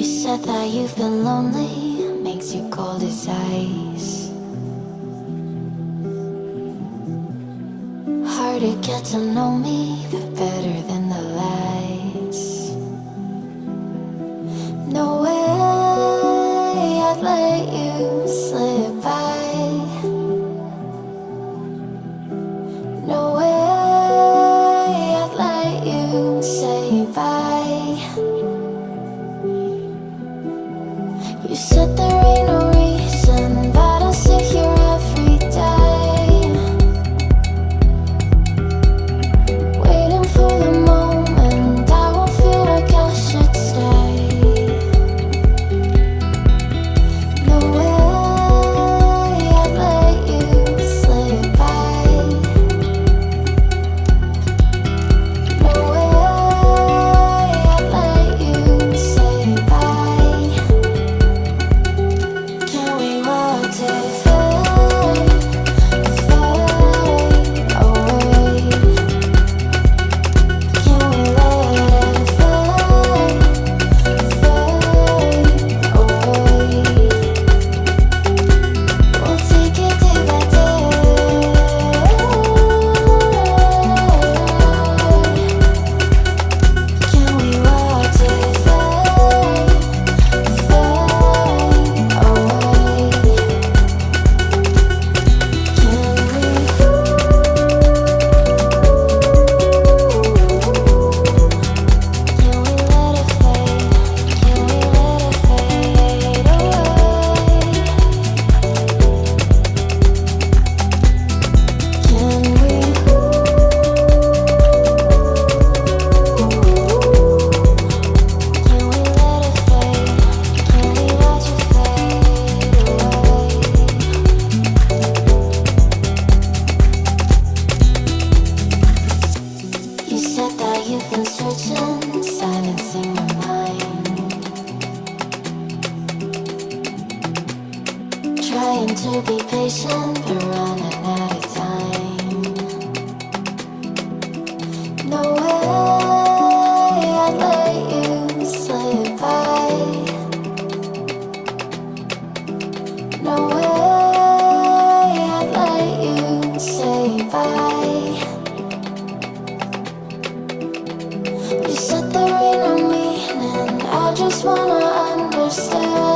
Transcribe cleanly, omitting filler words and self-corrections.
said that you've been lonely, makes you cold as ice. Hard to get to know me, but better than the lies. No way I'd let you slip by. No way I'd let you say bye. You said there ain't no reason, but I'll sit here every day, waiting for the moment I won't feel like I should stay. No way I'd let you slip by. No way I'd let you say bye. Can we watch it fade, fade away? Can we let it fade, fade away? We'll take it day by day. Can we watch it fade, fade away? You said that you've been searching, silencing your mind, trying to be patient, but running out of time. No way I'd let you slip by. No way I'd let you say bye. You said there ain't no meaning, I just wanna understand.